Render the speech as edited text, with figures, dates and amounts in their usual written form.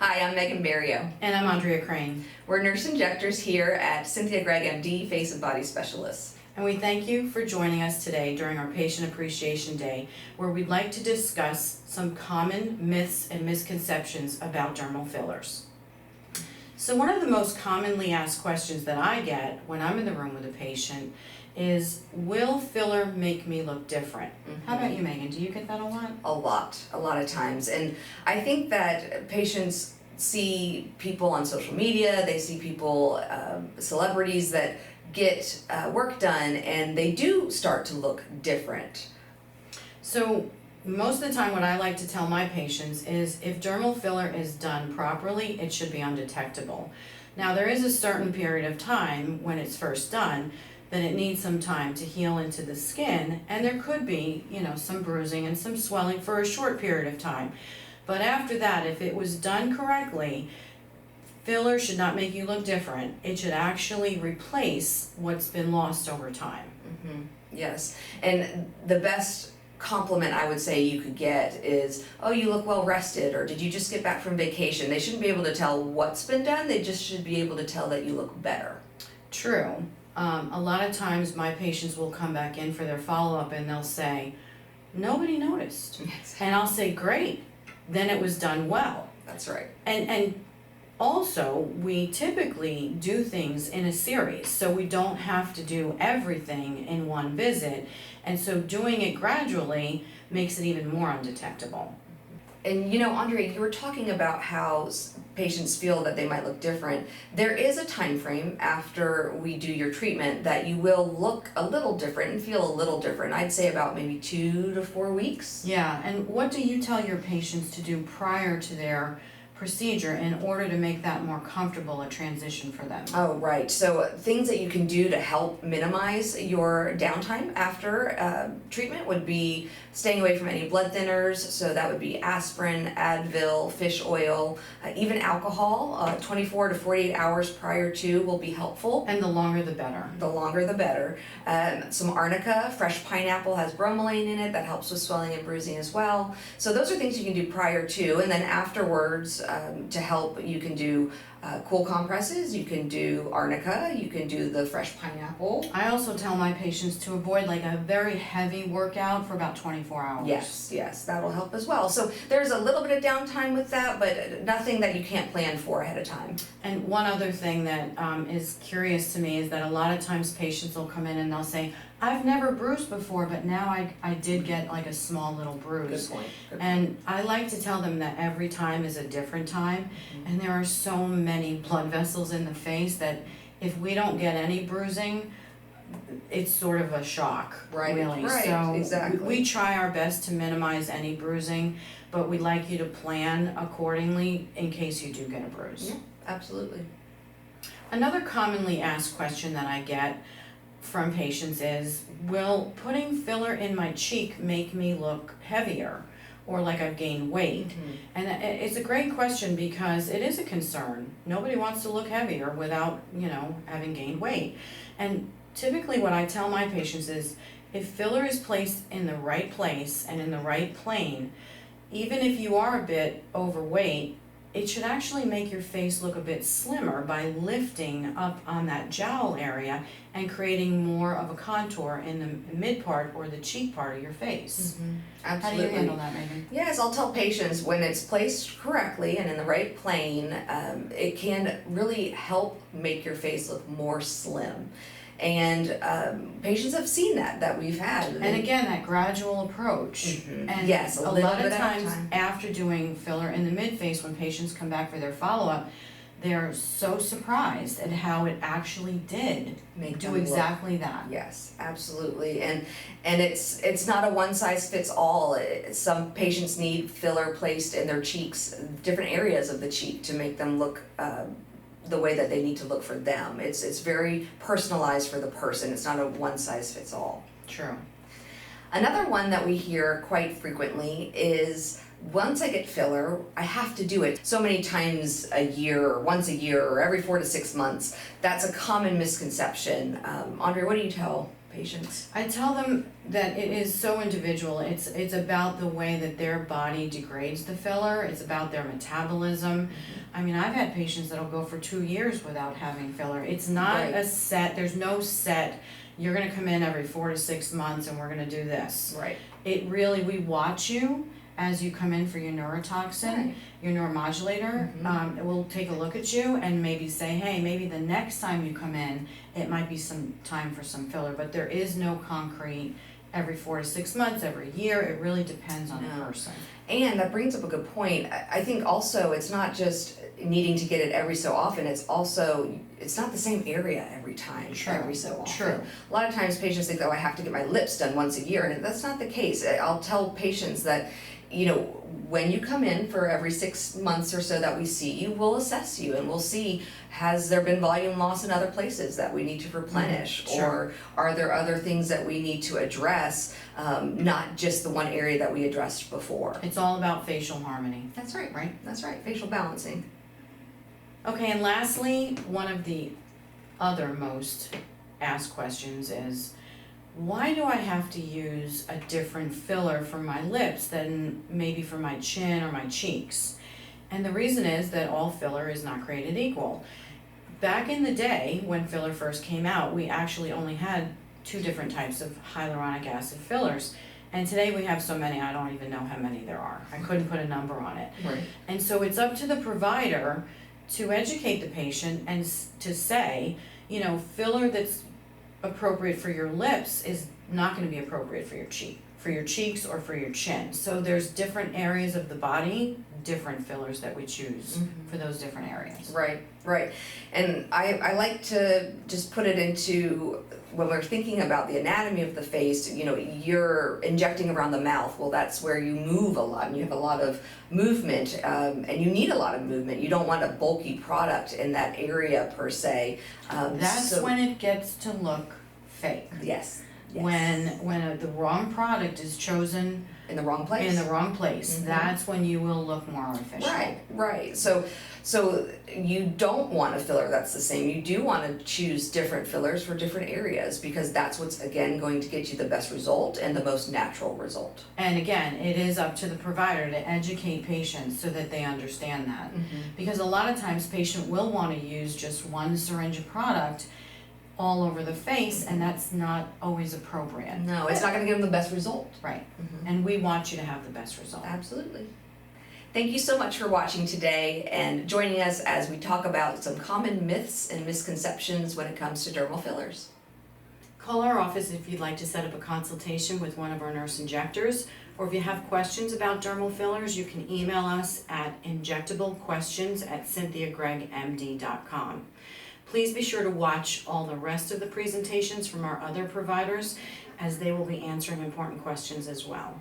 Hi, I'm Megan Berrio. And I'm Andrea Crane. We're nurse injectors here at Cynthia Gregg, MD, Face and Body Specialists. And we thank you for joining us today during our Patient Appreciation Day, where we'd like to discuss some common myths and misconceptions about dermal fillers. So one of the most commonly asked questions that I get when I'm in the room with a patient is, will filler make me look different? How about you, Megan? Do you get that a lot? A lot of times. And I think that patients see people on social media, they see people, celebrities that get work done, and they do start to look different. So most of the time what I like to tell my patients is if dermal filler is done properly, it should be undetectable. Now there is a certain period of time when it's first done that it needs some time to heal into the skin, and there could be, some bruising and some swelling for a short period of time. But after that, if it was done correctly, filler should not make you look different. It should actually replace what's been lost over time. Mm-hmm. Yes, and the best compliment I would say you could get is, oh, you look well rested, or did you just get back from vacation? They shouldn't be able to tell what's been done, they just should be able to tell that you look better. True. A lot of times my patients will come back in for their follow-up and they'll say, nobody noticed. Yes. And I'll say, great, then it was done well. That's right. And also, we typically do things in a series, so we don't have to do everything in one visit. And so doing it gradually makes it even more undetectable. And Andrea, you were talking about how patients feel that they might look different. There is a time frame after we do your treatment that you will look a little different and feel a little different. I'd say about maybe 2 to 4 weeks. Yeah, and what do you tell your patients to do prior to their procedure in order to make that more comfortable a transition for them? Oh, right. So things that you can do to help minimize your downtime after treatment would be staying away from any blood thinners. So that would be aspirin, Advil, fish oil, even alcohol. 24 to 48 hours prior to will be helpful. And the longer the better. The longer the better. Some arnica, fresh pineapple has bromelain in it that helps with swelling and bruising as well. So those are things you can do prior to, and then afterwards to help, you can do cool compresses, you can do arnica, you can do the fresh pineapple. I also tell my patients to avoid like a very heavy workout for about 24 hours. Yes, that'll help as well. So there's a little bit of downtime with that, but nothing that you can't plan for ahead of time. And one other thing that is curious to me is that a lot of times patients will come in and they'll say, I've never bruised before, but now I did get like a small little bruise. Good point. And I like to tell them that every time is a different time, and there are so many blood vessels in the face that if we don't get any bruising, it's sort of a shock, Right, really. right, So exactly. we try our best to minimize any bruising, but we'd like you to plan accordingly in case you do get a bruise. Yeah, absolutely. Another commonly asked question that I get from patients is, will putting filler in my cheek make me look heavier or like I've gained weight? And it's a great question because it is a concern. Nobody wants to look heavier without, having gained weight. And typically what I tell my patients is, if filler is placed in the right place and in the right plane, even if you are a bit overweight, it should actually make your face look a bit slimmer by lifting up on that jowl area and creating more of a contour in the mid part or the cheek part of your face. Absolutely. How do you handle that, Megan? Yes, I'll tell patients when it's placed correctly and in the right plane, it can really help make your face look more slim. And patients have seen that we've had. And again, that gradual approach. And yes, a lot of times after doing filler in the mid-face, when patients come back for their follow-up, they're so surprised at how it actually did do exactly that. Yes, absolutely. And it's not a one size fits all. Some patients need filler placed in their cheeks, different areas of the cheek, to make them look the way that they need to look for them. It's very personalized for the person. It's not a one size fits all. True. Another one that we hear quite frequently is, once I get filler, I have to do it so many times a year, or once a year, or every 4 to 6 months. That's a common misconception. Andrea, what do you tell patients? I tell them that it is so individual. It's about the way that their body degrades the filler. It's about their metabolism. I mean, I've had patients that'll go for 2 years without having filler. It's not Right. a set, there's no set, you're gonna come in every 4 to 6 months and we're gonna do this. Right. It really, we watch you as you come in for your neurotoxin, Right. your neuromodulator. We'll take a look at you and maybe say, hey, maybe the next time you come in, it might be some time for some filler, but there is no concrete every 4 to 6 months, every year. It really depends on the No. person. And that brings up a good point. I think also it's not just needing to get it every so often, it's also, it's not the same area every time, True. every so often. True. A lot of times patients think, oh, I have to get my lips done once a year, and that's not the case. I'll tell patients that, you know, when you come in for every 6 months or so that we see you, we'll assess you and we'll see, has there been volume loss in other places that we need to replenish? Sure. Or are there other things that we need to address, not just the one area that we addressed before? It's all about facial harmony. That's right. Right. That's right, facial balancing. Okay, and lastly, one of the other most asked questions is, why do I have to use a different filler for my lips than maybe for my chin or my cheeks? And the reason is that all filler is not created equal. Back in the day, when filler first came out, we actually only had 2 different types of hyaluronic acid fillers. And today we have so many, I don't even know how many there are. I couldn't put a number on it. Right. And so it's up to the provider to educate the patient and to say, you know, filler that's appropriate for your lips is not going to be appropriate for your cheeks or for your chin. So there's different areas of the body, different fillers that we choose for those different areas. Right, right. And I like to just put it into, when we're thinking about the anatomy of the face, you know, you're injecting around the mouth. Well, that's where you move a lot and you have a lot of movement, and you need a lot of movement. You don't want a bulky product in that area per se. That's when it gets to look fake. Yes. Yes. When the wrong product is chosen in the wrong place. in the wrong place, that's when you will look more artificial. Right, right. So you don't want a filler that's the same. You do want to choose different fillers for different areas because that's what's, again, going to get you the best result and the most natural result. And again, it is up to the provider to educate patients so that they understand that. Because a lot of times patient will want to use just one syringe of product all over the face, and that's not always appropriate. No, it's not going to give them the best result. Right. And we want you to have the best result. Absolutely. Thank you so much for watching today and joining us as we talk about some common myths and misconceptions when it comes to dermal fillers. Call our office if you'd like to set up a consultation with one of our nurse injectors, or if you have questions about dermal fillers, you can email us at injectablequestions@cynthiagregmd.com. Please be sure to watch all the rest of the presentations from our other providers, as they will be answering important questions as well.